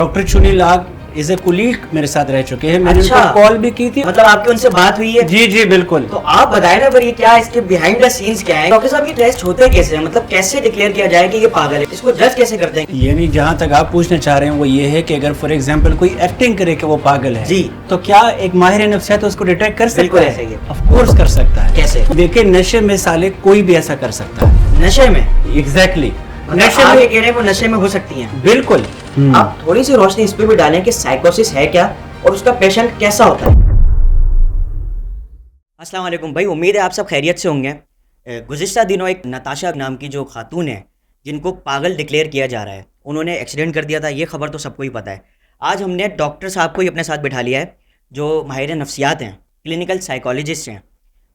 Doctor चुनी लाग is a colleague मेरे साथ रह चुके हैं। मैंने अच्छा। उनको कॉल भी की थी। मतलब आपकी उनसे बात हुई है? जी जी बिल्कुल। तो आप बताएं ना, पर ये क्या इसके बिहाइंड द सीन्स क्या है? डॉक्टर साहब ये टेस्ट होते कैसे हैं? मतलब कैसे डिक्लेयर किया जाए कि ये पागल है? इसको जज कैसे करते हैं? यानी जहाँ तक आप पूछना चाह रहे हैं वो ये है कि अगर फॉर एग्जांपल कोई एक्टिंग करे कि वो पागल है जी। तो क्या एक माहिर नफ्सियात उसको डिटेक्ट कर सकता बिल्कुल है? ऐसा ही है। ऑफ कोर्स कर सकता है। कैसे? देखिए नशे में साले कोई भी ऐसा कर सकता है। नशे में? एग्जैक्टली नशे में? ये कह रहे हैं वो नशे में हो सकती हैं? बिल्कुल। आप थोड़ी सी रोशनी इस पे भी डालें कि साइकोसिस है क्या और उसका पेशेंट कैसा होता है। अस्सलाम वालेकुम भाई, उम्मीद है आप सब खैरियत से होंगे। गुज़िश्ता दिनों एक नताशा नाम की जो खातून है जिनको पागल डिक्लेयर किया जा रहा है, उन्होंने एक्सीडेंट कर दिया था। ये खबर तो सबको ही पता है। आज हमने डॉक्टर साहब को ही अपने साथ बिठा लिया है जो माहिर नफ्सियात हैं, क्लिनिकल साइकोलॉजिस्ट हैं।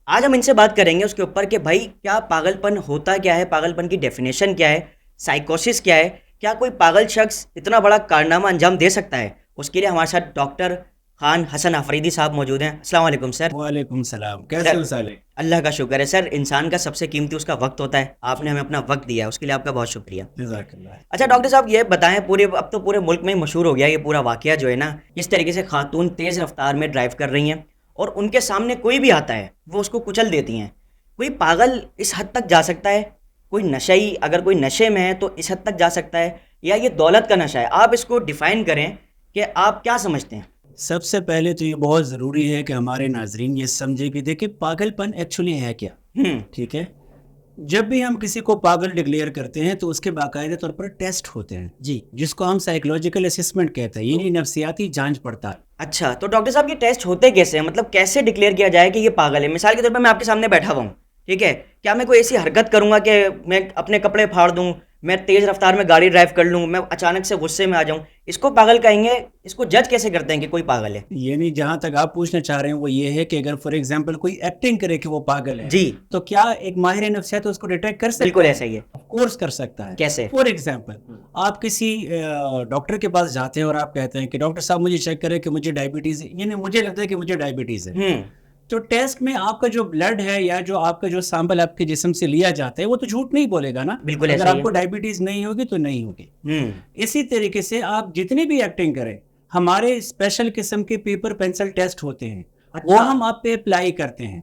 आज हम इनसे बात करेंगे उसके ऊपर कि भाई क्या पागलपन होता क्या है, पागलपन की डेफिनेशन क्या है, साइकोसिस क्या है, क्या कोई पागल शख्स इतना बड़ा कारनामा अंजाम दे सकता है। उसके लिए हमारे साथ डॉक्टर खान हसन आफरीदी साहब मौजूद हैं। अस्सलाम वालेकुम सर। वालेकुम सलाम। कैसे हो साले? अल्लाह का शुक्र है सर। इंसान का सबसे कीमती उसका वक्त होता है। आपने हमें अपना वक्त दिया है, उसके लिए आपका बहुत शुक्रिया। जज़ाकल्लाह। अच्छा डॉक्टर साहब, ये बताएं, अब तो पूरे मुल्क में मशहूर हो गया ये पूरा वाकया जो है ना, किस तरीके से खातून तेज़ रफ्तार में ड्राइव कर रही हैं और उनके सामने कोई भी आता है वो उसको कुचल देती हैं। कोई पागल इस हद तक जा सकता है? कोई नशई अगर कोई नशे में है तो इस हद तक जा सकता है, या ये दौलत का नशा है? आप इसको डिफ़ाइन करें कि आप क्या समझते हैं। सबसे पहले तो ये बहुत ज़रूरी है कि हमारे नाजरीन ये समझे कि देखिए पागलपन एक्चुअली है क्या। ठीक है, जब भी हम किसी को पागल डिक्लेयर करते हैं तो उसके बाकायदे तौर पर टेस्ट होते हैं जी। जिसको हम साइकोलॉजिकल असेसमेंट कहते हैं, यानी नफ्सियाती जांच पड़ताल। अच्छा, तो डॉक्टर साहब ये टेस्ट होते कैसे हैं? मतलब कैसे डिक्लेयर किया जाए कि ये पागल है? मिसाल के तौर पर मैं आपके सामने बैठा हुआ हूँ, ठीक है, क्या मैं कोई ऐसी हरकत करूंगा कि मैं अपने कपड़े फाड़ दूं, मैं तेज़ रफ्तार में गाड़ी ड्राइव कर लूं, मैं अचानक से गुस्से में आ जाऊं, इसको पागल कहेंगे? इसको जज कैसे करते हैं कि कोई पागल है? यानी जहां तक आप पूछना चाह रहे हैं वो ये है कि अगर फॉर एग्जांपल कोई एक्टिंग करे कि वो पागल है जी। तो क्या एक माहिर नफ्सियात उसको डिटेक्ट कर सकता बिल्कुल है? ऐसा ही है। ऑफ कोर्स कर सकता है। कैसे? फॉर एग्जांपल आप किसी डॉक्टर के पास जाते हैं और आप कहते हैं कि डॉक्टर साहब मुझे चेक करें कि मुझे डायबिटीज है, यानी मुझे लगता है कि मुझे डायबिटीज है। तो टेस्ट में आपका जो ब्लड है या जो आपका जो सैंपल आपके जिस्म से लिया जाता है वो तो झूठ नहीं बोलेगा ना। बिल्कुल अगर ऐसा ही आपको है। डायबिटीज नहीं होगी तो नहीं होगी। इसी तरीके से आप जितनी भी एक्टिंग करें, हमारे स्पेशल किस्म के पेपर पेंसिल टेस्ट होते हैं। अच्छा। वो हम आप पे अप्लाई करते हैं।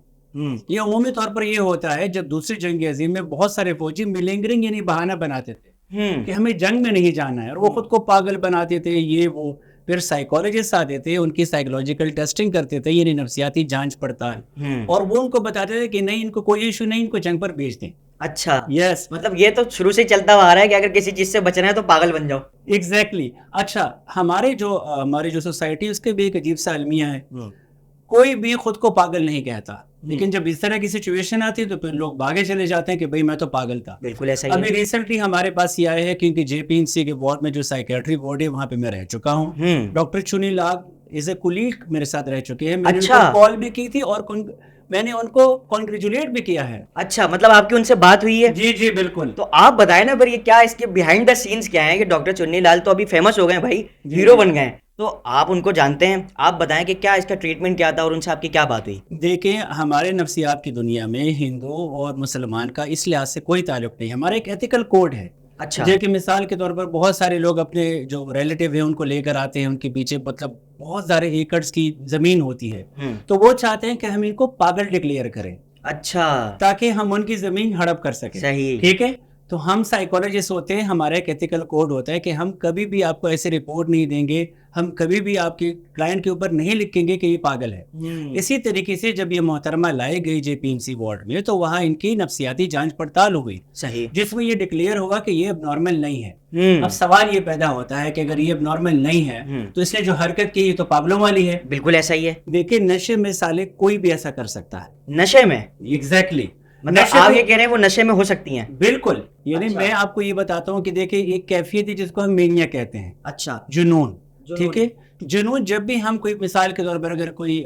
ये उमूमी तौर पर ये होता है, जब दूसरी जंग अजीम में बहुत सारे फौजी मिलेंगरिंग यानी बहाना बनाते थे कि हमें जंग में नहीं जाना है और वो खुद को पागल बनाते थे, ये वो। फिर साइकोलॉजिस्ट आते थे, उनकी साइकोलॉजिकल टेस्टिंग करते थे, यानी नफ्सियाती जांच पड़ताल, और वो उनको बताते थे कि नहीं, इनको कोई इशू नहीं, इनको जंग पर भेज दें। अच्छा। यस। मतलब ये तो शुरू से चलता हुआ आ रहा है कि अगर किसी चीज से बचना है तो पागल बन जाओ। एग्जैक्टली। अच्छा, हमारी जो सोसाइटी है उसके भी एक अजीब सा अलमिया है। कोई भी खुद को पागल नहीं कहता, लेकिन जब इस तरह की सिचुएशन आती है तो फिर लोग भागे चले जाते हैं कि भाई मैं तो पागल था। बिल्कुल ऐसा ही अभी है। रिसेंटली हमारे पास ये आया है क्योंकि जेपीएनसी के वार्ड में जो साइकेट्री वार्ड है वहाँ पे मैं रह चुका हूँ। डॉक्टर चुनी लाग इज ए कुलीग मेरे साथ रह चुके हैं। मैंने अच्छा। उनको कॉल भी की थी और मैंने उनको कॉन्ग्रेचुलेट भी किया है। अच्छा, मतलब आपकी उनसे बात हुई है? जी जी बिल्कुल। तो आप बताएं ना, पर ये क्या इसके बिहाइंड द सीन्स क्या है कि डॉक्टर चुन्नी लाल तो अभी फेमस हो गए भाई, हीरो बन गए, तो आप उनको जानते हैं, आप बताएं कि क्या इसका ट्रीटमेंट क्या था और उनसे आपकी क्या बात हुई? देखिए, हमारे नफ्सियात की दुनिया में हिंदू और मुसलमान का इस लिहाज से कोई ताल्लुक नहीं। हमारा एक एथिकल कोड है। अच्छा। जैसे कि मिसाल के तौर पर बहुत सारे लोग अपने जो रिलेटिव हैं उनको लेकर आते हैं, उनके पीछे मतलब बहुत सारे एकड़्स की जमीन होती है, तो वो चाहते हैं कि हम इनको पागल डिक्लेयर करें। अच्छा। ताकि हम उनकी जमीन हड़प कर सकें। सही। ठीक है, तो हम साइकोलॉजिस्ट होते हैं, हमारा एक एथिकल कोड होता है कि हम कभी भी आपको ऐसे रिपोर्ट नहीं देंगे, हम कभी भी आपके क्लाइंट के ऊपर नहीं लिखेंगे कि ये पागल है। इसी तरीके से जब ये मोहतरमा लाई गई जेपीएमसी वार्ड में तो वहाँ इनकी नफ्सियाती जांच पड़ताल हुई, सही, जिसमें ये डिक्लेयर हुआ कि ये अब नॉर्मल नहीं है। अब सवाल ये पैदा होता है कि अगर ये अब नॉर्मल नहीं है तो इसने जो हरकत की ये तो पागलों वाली है। बिल्कुल ऐसा ही है। देखिए, नशे में साले कोई भी ऐसा कर सकता है। नशे में? एग्जैक्टली। मतलब आप ये कह रहे हैं वो नशे में हो सकती हैं? बिल्कुल। यानी अच्छा। मैं आपको ये बताता हूँ कि देखिए एक कैफियत है जिसको हम मेनिया कहते हैं। अच्छा। जुनून। ठीक है, जुनून जब भी हम कोई मिसाल के तौर पर अगर कोई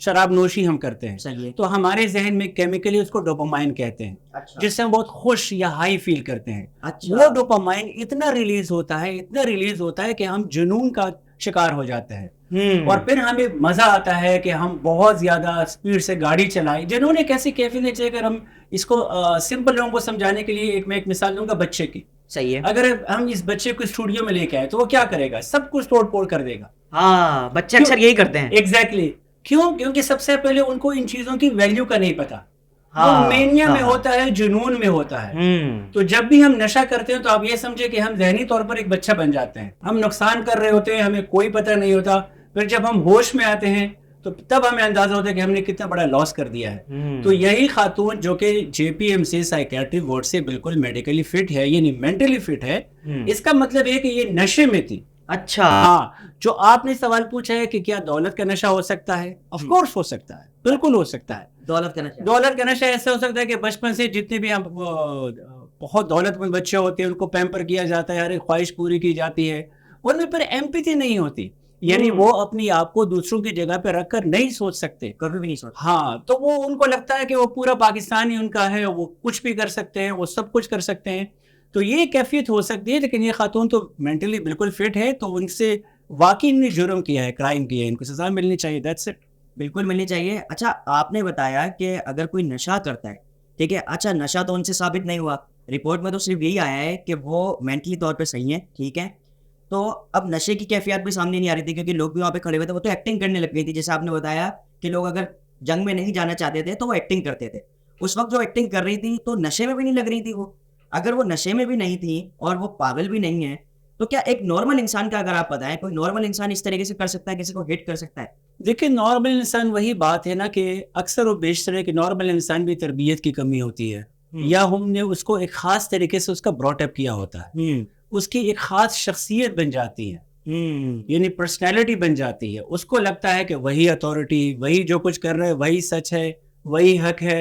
शराब नोशी हम करते हैं तो हमारे जहन में केमिकली उसको डोपामाइन कहते हैं। अच्छा। जिससे हम बहुत खुश या हाई फील करते हैं। अच्छा। वो डोपामाइन इतना रिलीज होता है कि हम जुनून का शिकार हो जाते हैं। और फिर हमें मजा आता है कि हम बहुत ज्यादा स्पीड से गाड़ी चलाएं। जिन्होंने कैसी कैफियत है, अगर हम इसको सिंपल लोगों को समझाने के लिए मैं एक मिसाल दूंगा बच्चे की। सही है। अगर हम इस बच्चे को स्टूडियो में लेके आए तो वो क्या करेगा, सब कुछ तोड़ फोड़ कर देगा। हाँ, बच्चे अक्सर यही करते हैं। एग्जैक्टली क्यों? क्योंकि सबसे पहले उनको इन चीजों की वैल्यू का नहीं पता। हाँ, वो मेनिया हाँ, में हाँ। होता है, जुनून में होता है। तो जब भी हम नशा करते हैं तो आप ये समझे कि हम जहनी तौर पर एक बच्चा बन जाते हैं, हम नुकसान कर रहे होते हैं, हमें कोई पता नहीं होता। फिर जब हम होश में आते हैं तो तब हमें अंदाजा होता है कि हमने कितना बड़ा लॉस कर दिया है। तो यही खातून जो कि JPMC साइकेट्री वार्ड से बिल्कुल मेडिकली फिट है, यानी मेंटली फिट है, इसका मतलब है कि ये नशे में थी। अच्छा। हाँ, जो आपने सवाल पूछा है कि क्या दौलत का नशा हो सकता है, ऑफ कोर्स हो सकता है, बिल्कुल हो सकता है। दौलत का नशा, दौलत का नशा ऐसा हो सकता है कि बचपन से जितने भी हम बहुत दौलतमंद बच्चे होते हैं उनको पैम्पर किया जाता है, हर एक ख्वाहिश पूरी की जाती है, उनमें पर एम्पैथी नहीं होती, यानी वो अपनी आप को दूसरों की जगह पे रखकर नहीं सोच सकते, कभी भी नहीं सोच। हाँ, तो वो उनको लगता है कि वो पूरा पाकिस्तान ही उनका है, वो कुछ भी कर सकते हैं, वो सब कुछ कर सकते हैं। तो ये कैफियत हो सकती है, लेकिन ये खातून तो मेंटली बिल्कुल फिट है, तो उनसे वाकई इन्होंने जुर्म किया है, क्राइम किया है, इनको सजा मिलनी चाहिए, दैट्स इट। बिल्कुल मिलनी चाहिए। अच्छा, आपने बताया कि अगर कोई नशा करता है, ठीक है, अच्छा नशा तो उनसे साबित नहीं हुआ, रिपोर्ट में तो सिर्फ यही आया है कि वो मेंटली तौर पे सही है, ठीक है। तो अब नशे की कैफियत भी सामने नहीं आ रही थी क्योंकि लोग भी वहाँ पे खड़े हुए थे, वो तो एक्टिंग करने लग गई थी। जैसे आपने बताया कि लोग अगर जंग में नहीं जाना चाहते थे तो वो एक्टिंग करते थे। उस वक्त जो एक्टिंग कर रही थी तो नशे में भी नहीं लग रही थी वो। अगर वो नशे में भी नहीं थी और वो पागल भी नहीं है, तो क्या एक नॉर्मल इंसान का अगर आप बताएं, कोई नॉर्मल इंसान इस तरीके से कर सकता है, किसी को हिट कर सकता है? देखिए, नॉर्मल इंसान, वही बात है ना कि अक्सर और बेशतर है कि नॉर्मल इंसान भी तरबियत की कमी होती है, या हमने उसको एक खास तरीके से उसका ब्रॉटअप किया होता है, उसकी एक खास शख्सियत बन जाती है, यानी पर्सनैलिटी बन जाती है। उसको लगता है कि वही अथॉरिटी, वही जो कुछ कर रहे हैं वही सच है, वही हक है,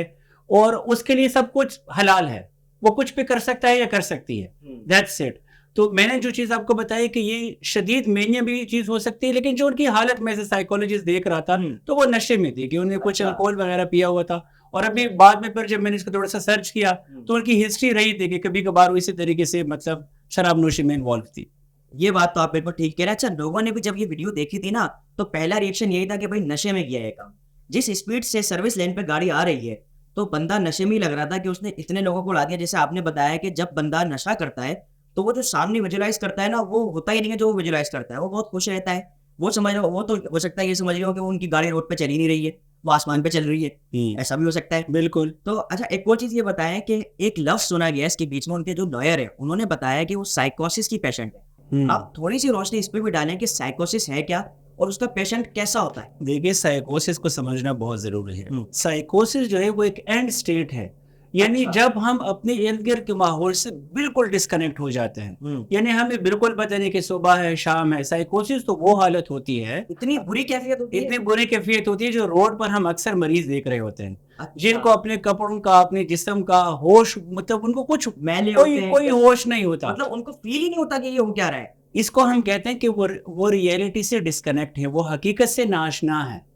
और उसके लिए सब कुछ हलाल है, वो कुछ भी कर सकता है या कर सकती है, दैट्स इट। तो मैंने जो चीज़ आपको बताई कि ये शदीद मेनिया भी चीज़ हो सकती है, लेकिन जो उनकी हालत में से साइकोलॉजिस्ट देख रहा था तो वो नशे में थी कि उन्हें कुछ अल्कोहल वगैरह पिया हुआ था। और अभी बाद में फिर जब मैंने इसको थोड़ा सा सर्च किया तो उनकी हिस्ट्री रही थी कि कभी कभार वो इसी तरीके से मतलब शराब नोशी में इन्वॉल्व थी। ये बात तो आप बिल्कुल ठीक कह रहे हैं। अच्छा, लोगों ने भी जब ये वीडियो देखी थी ना, तो पहला रिएक्शन यही था कि भाई नशे में किया है काम। जिस स्पीड से सर्विस लेन पे गाड़ी आ रही है तो बंदा नशे में ही लग रहा था कि उसने इतने लोगों को उड़ा दिया। जैसे आपने बताया कि जब बंदा नशा करता है तो वो जो सामने विजुलाइज करता है ना, वो होता ही नहीं है जो वो विजुलाइज करता है। वो बहुत खुश रहता है, वो समझ रहा, वो तो हो सकता है ये समझ रहे हो कि उनकी गाड़ी रोड पे चल ही नहीं रही है, वो आसमान पे चल रही है, ऐसा भी हो सकता है। बिल्कुल। तो अच्छा, एक और चीज ये बताएं कि एक लफ्ज सुना गया इसके बीच में, उनके जो लॉयर है उन्होंने बताया कि वो साइकोसिस की पेशेंट है। आप थोड़ी सी रोशनी इस पर भी डालें कि साइकोसिस है क्या और उसका पेशेंट कैसा होता है? देखिए, साइकोसिस को समझना बहुत जरूरी है। साइकोसिस जो है वो एक एंड स्टेट है, यानी जब हम अपने इर्द गिर्द के माहौल से बिल्कुल डिस्कनेक्ट हो जाते हैं, यानी हमें बिल्कुल पता नहीं कि सुबह है शाम है। साइकोसिस तो वो हालत होती है, इतनी बुरी कैफियत होती है, इतनी बुरी कैफियत होती है जो रोड पर हम अक्सर मरीज देख रहे होते हैं, जिनको अपने कपड़ों का, अपने जिस्म का होश, मतलब उनको कुछ कोई होश नहीं होता, मतलब उनको फील ही नहीं होता कि ये हो क्या रहा है। इसको हम कहते हैं कि वो रियलिटी से डिस्कनेक्ट है, वो हकीकत से नाशना है।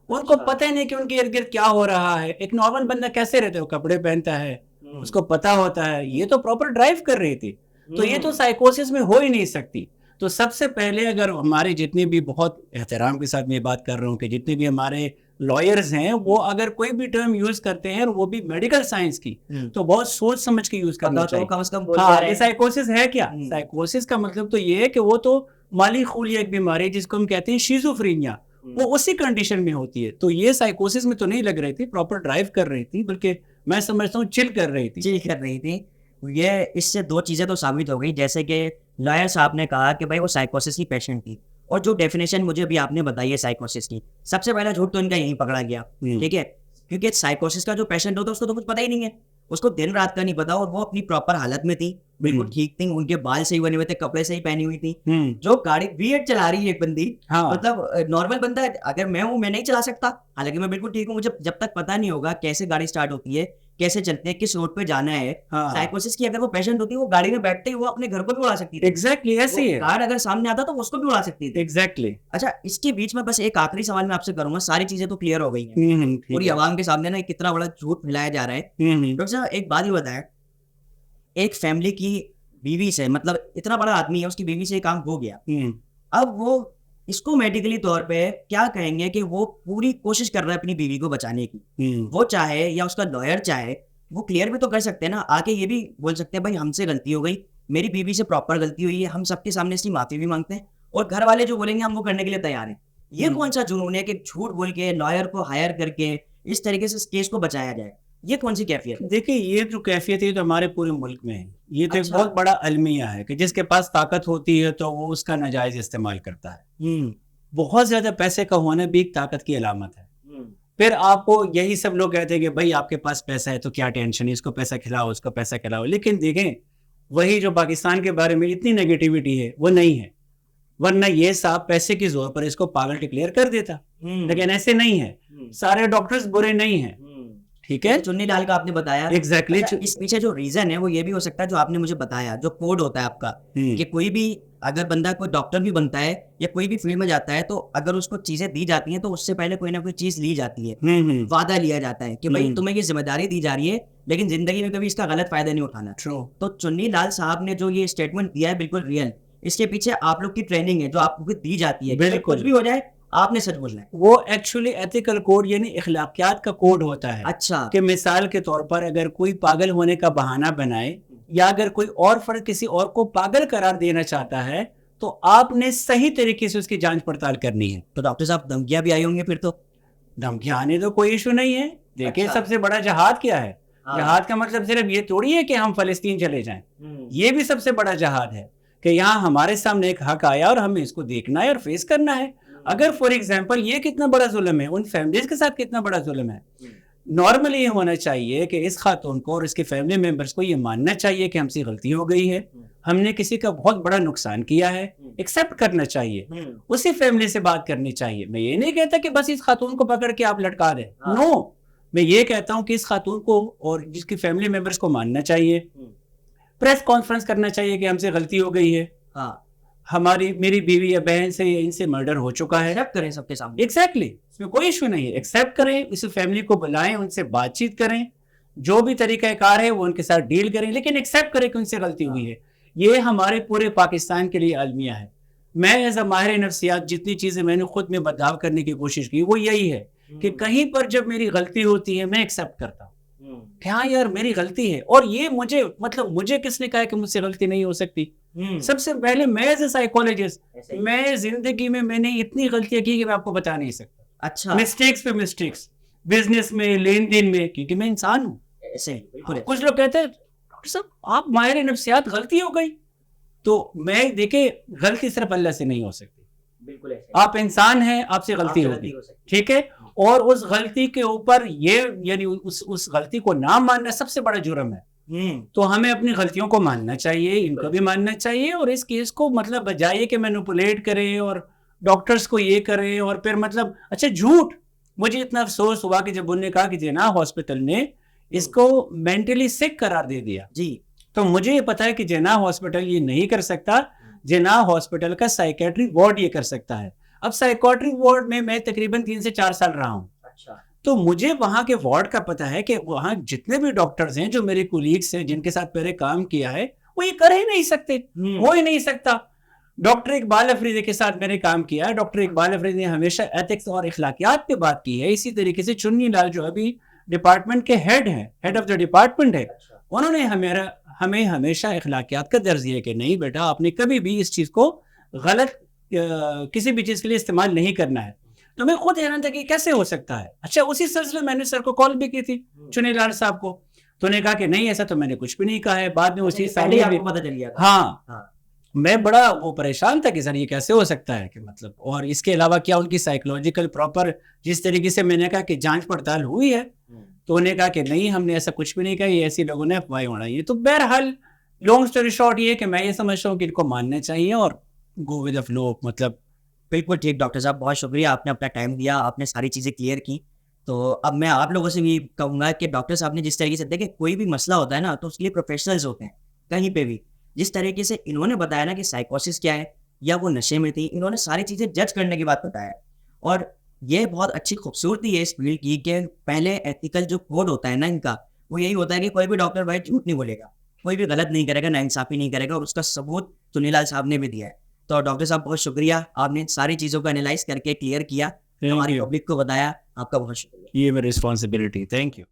उनको पता ही नहीं कि उनके इर्द गिर्द क्या हो रहा है। एक नॉर्मल बंदा कैसे रहता है, वो कपड़े पहनता है, उसको पता होता है, ये तो प्रॉपर ड्राइव कर रही थी, तो ये तो साइकोसिस में हो ही नहीं सकती। तो सबसे पहले अगर हमारे जितने भी, बहुत एहतराम के साथ मैं बात कर रहा हूँ कि जितने भी हमारे लॉयर्स हैं, वो अगर कोई भी टर्म यूज करते हैं और वो भी मेडिकल साइंस की, तो बहुत सोच समझ के यूज करना चाहिए। कम से कम हाँ, साइकोसिस है क्या? साइकोसिस का मतलब तो ये है कि वो तो माली खूलिया एक बीमारी है जिसको हम कहते हैं शिज़ोफ्रेनिया, वो उसी कंडीशन में होती है। तो ये साइकोसिस में तो नहीं लग रही थी, प्रॉपर ड्राइव कर रही थी, बल्कि मैं समझता हूँ चिल कर रही थी। ये इससे दो चीजें तो साबित हो गई, जैसे कि लॉयर साहब ने कहा कि भाई वो साइकोसिस की पेशेंट थी, और जो डेफिनेशन मुझे अभी आपने बताई है साइकोसिस की, सबसे पहला झूठ तो इनका यहीं पकड़ा गया, ठीक है, क्योंकि साइकोसिस का जो पेशेंट होता है उसको तो कुछ पता ही नहीं है, उसको दिन रात का नहीं पता, और वो अपनी प्रॉपर हालत में थी, बिल्कुल ठीक थी, उनके बाल सही बने हुए थे, कपड़े सही पहनी हुई थी। जो गाड़ी V8 चला रही है एक बंदी, मतलब नॉर्मल बंदा अगर मैं हूँ, मैं नहीं चला सकता, हालांकि मैं बिल्कुल ठीक हूँ, मुझे जब तक पता नहीं होगा कैसे गाड़ी स्टार्ट होती है, कैसे चलते हैं, किस रोड पे जाना है। साइकोसिस की अगर वो पेशेंट होती है, वो गाड़ी में बैठते ही वो अपने घर को भी उड़ा सकती थी। एग्जैक्टली ऐसे ही है। कार अगर सामने आता तो उसको भी उड़ा सकती थी। एग्जैक्टली। अच्छा, इसके बीच में बस एक आखिरी सवाल मैं आपसे करूंगा, सारी चीजें तो क्लियर हो गई हैं, पूरी आवाम के सामने ना कितना बड़ा झूठ फैलाया जा रहा है। डॉक्टर साहब, एक बात ही बताएं, एक फैमिली की बीवी से, मतलब इतना बड़ा आदमी है, उसकी बीवी से काम हो गया, अब वो इसको मेडिकली तौर पे क्या कहेंगे कि वो पूरी कोशिश कर रहा है अपनी बीवी को बचाने की, वो चाहे या उसका लॉयर चाहे, वो क्लियर भी तो कर सकते हैं ना, आके ये भी बोल सकते हैं भाई हमसे गलती हो गई, मेरी बीवी से प्रॉपर गलती हुई है, हम सबके सामने इसकी माफ़ी भी मांगते हैं और घर वाले जो बोलेंगे हम वो करने के लिए तैयार हैं। ये कौन सा जुनून है कि झूठ बोल के लॉयर को हायर करके इस तरीके से इस केस को बचाया जाए? ये कौन सी कैफियत है? देखिए, ये जो कैफियत है तो हमारे पूरे मुल्क में है। ये तो एक अच्छा। बहुत बड़ा अलमिया है कि जिसके पास ताकत होती है तो वो उसका नाजायज इस्तेमाल करता है। बहुत ज्यादा पैसे का होना भी एक ताकत की अलामत है। फिर आपको यही सब लोग कहते हैं कि भाई आपके पास पैसा है तो क्या टेंशन है, इसको पैसा खिलाओ, उसको पैसा खिलाओ। लेकिन देखें, वही जो पाकिस्तान के बारे में इतनी नेगेटिविटी है वो नहीं है, वरना ये साहब पैसे की जोर पर इसको पागल डिक्लेयर कर देता। लेकिन ऐसे नहीं है, सारे डॉक्टर्स बुरे नहीं हैं, ठीक है। चुन्नी लाल का आपने बताया एग्जैक्टली। अच्छा, इस पीछे जो रीजन है वो ये भी हो सकता है जो आपने मुझे बताया, जो कोड होता है आपका कि कोई भी अगर बंदा कोई डॉक्टर भी बनता है या कोई भी फील्ड में जाता है तो अगर उसको चीजें दी जाती हैं तो उससे पहले कोई ना कोई चीज ली जाती है, वादा लिया जाता है कि भाई तुम्हें ये जिम्मेदारी दी जा रही है लेकिन जिंदगी में कभी इसका गलत फायदा नहीं उठाना। तो चुन्नी लाल साहब ने जो ये स्टेटमेंट दिया है बिल्कुल रियल, इसके पीछे आप लोग की ट्रेनिंग है जो आपको दी जाती है, बिल्कुल कुछ भी हो जाए आपने सच बोलना है। वो एक्चुअली एथिकल कोड यानी इखलाकियात का कोड होता है। अच्छा। कि मिसाल के तौर पर अगर कोई पागल होने का बहाना बनाए या अगर कोई और फर्द किसी और को पागल करार देना चाहता है तो आपने सही तरीके से उसकी जांच पड़ताल करनी है। तो डॉक्टर साहब धमकियां भी आई होंगी फिर तो? धमकियां आने तो कोई इशू नहीं है। देखिए, अच्छा। सबसे बड़ा जहाद क्या है? जहाद का मतलब सिर्फ ये थोड़ी है कि हम फलस्तीन चले जाएं। ये भी सबसे बड़ा जहाद है कि यहाँ हमारे सामने एक हक आया और हमें इसको देखना है और फेस करना है। अगर फॉर एग्जांपल ये कितना बड़ा जुल्म है, उन फैमिलीज के साथ कितना बड़ा जुल्म है। नॉर्मली ये होना चाहिए कि इस खातून को और इसके फैमिली मेंबर्स को ये मानना चाहिए कि हमसे गलती हो गई है, हमने किसी का बहुत बड़ा नुकसान किया है, एक्सेप्ट करना चाहिए, उसी फैमिली से बात करनी चाहिए। मैं ये नहीं कहता कि बस इस खातून को पकड़ के आप लटका दें, नो। मैं ये कहता हूँ कि इस खातून को और जिसकी फैमिली मेंबर्स को मानना चाहिए, प्रेस कॉन्फ्रेंस करना चाहिए कि हमसे गलती हो गई है, मेरी बीवी या बहन से इनसे मर्डर हो चुका है, एक्सेप्ट करें सबके सामने। एग्जैक्टली, इसमें कोई इशू नहीं है। एक्सेप्ट करें, इस फैमिली को बुलाएं, उनसे बातचीत करें, जो भी तरीकाकार है वो उनके साथ डील करें, लेकिन एक्सेप्ट करें कि उनसे गलती हुई है। ये हमारे पूरे पाकिस्तान के लिए अलमिया है। मैं एज अ माहिर नफ्सियात जितनी चीजें मैंने खुद में बदलाव करने की कोशिश की वो यही है कि कहीं पर जब मेरी गलती होती है मैं एक्सेप्ट करता हूँ कि हाँ यार मेरी गलती है, और ये मुझे किसने कहा कि मुझसे गलती नहीं हो सकती। सबसे पहले मैं एज ए साइकोलॉजिस्ट, मैं जिंदगी में मैंने इतनी गलतियां की कि मैं आपको बता नहीं सकता। अच्छा। मिस्टेक्स पे मिस्टेक्स, बिजनेस में, लेन देन में, क्योंकि मैं इंसान हूँ। कुछ लोग कहते हैं डॉक्टर साहब आप माहिर नफ्सियात, गलती हो गई। तो मैं देखिए, गलती सिर्फ अल्लाह से नहीं हो सकती, बिल्कुल आप इंसान हैं, आपसे गलती होगी, ठीक है। और उस गलती के ऊपर ये यानी उस गलती को ना मानना सबसे बड़ा जुर्म है। तो हमें अपनी गलतियों को मानना चाहिए, इनको भी मानना चाहिए, और इस केस को मतलब बजाय कि मैनिपुलेट करें और डॉक्टर्स को ये करें और फिर मतलब अच्छा झूठ। मुझे इतना अफसोस हुआ कि जब उन्होंने कहा कि जिन्ना हॉस्पिटल ने इसको मेंटली सिक करार दे दिया जी, तो मुझे ये पता है कि जिन्ना हॉस्पिटल ये नहीं कर सकता, जिन्ना हॉस्पिटल का साइकेट्रिक वार्ड ये कर सकता है। अब साइकेट्रिक वार्ड में मैं तकरीबन 3 से 4 साल रहा हूँ। अच्छा। तो मुझे वहां के वार्ड का पता है कि वहां जितने भी डॉक्टर्स हैं जो मेरे कुलीग्स हैं जिनके साथ पहले काम किया है वो ये कर ही नहीं सकते, हो ही नहीं सकता। डॉक्टर इकबाल अफरीदी के साथ मैंने काम किया है। डॉक्टर इकबाल अफरीदी ने हमेशा एथिक्स और इखलाकियात पे बात की है। इसी तरीके से चुन्नी लाल जो अभी डिपार्टमेंट के हेड हैं, हेड ऑफ द डिपार्टमेंट है, उन्होंने हमें हमेशा इखलाकियात का दर्ज दिया कि नहीं बेटा आपने कभी भी इस चीज को गलत किसी भी चीज के लिए इस्तेमाल नहीं करना है। तो मैं खुद हैरान था कि कैसे हो सकता है। अच्छा, उसी सिलसिले मैंने सर को कॉल भी की थी, चुन्नी लाल साहब को, तो उन्होंने कहा कि नहीं ऐसा तो मैंने कुछ भी नहीं कहा है। बाद में उसी साल आपको पता चल गया। हाँ, मैं बड़ा वो परेशान था कि सर ये कैसे हो सकता है कि मतलब, और इसके अलावा क्या उनकी साइकोलॉजिकल प्रॉपर जिस तरीके से मैंने कहा कि जांच पड़ताल हुई है, तो उन्हें कहा कि नहीं हमने ऐसा कुछ भी नहीं कहा, ये ऐसे लोगों ने अफवाहें उड़ाई है। तो बहरहाल लॉन्ग स्टोरी शॉर्ट ये कि मैं ये समझता हूँ कि इनको मानना चाहिए और गो विद द फ्लो। मतलब बिल्कुल ठीक डॉक्टर साहब, बहुत शुक्रिया, आपने अपना टाइम दिया, आपने सारी चीज़ें क्लियर की। तो अब मैं आप लोगों से भी कहूँगा कि डॉक्टर साहब ने जिस तरीके से देखिए कोई भी मसला होता है ना तो उसके लिए प्रोफेशनल्स होते हैं कहीं पे भी। जिस तरीके से इन्होंने बताया ना कि साइकोसिस क्या है या वो नशे में थी, इन्होंने सारी चीज़ें जज करने की बात बताया। और ये बहुत अच्छी खूबसूरती है इस फील्ड की कि पहले एथिकल जो कोड होता है ना इनका, वो यही होता है कि कोई भी डॉक्टर भाई झूठ नहीं बोलेगा, कोई भी गलत नहीं करेगा, नाइंसाफ़ी नहीं करेगा, और उसका सबूत चुन्नी लाल साहब ने भी दिया है। तो डॉक्टर साहब बहुत शुक्रिया, आपने सारी चीज़ों को एनालाइज करके क्लियर किया, हमारी पब्लिक को बताया, आपका बहुत शुक्रिया। ये मेरी रिस्पॉन्सिबिलिटी, थैंक यू।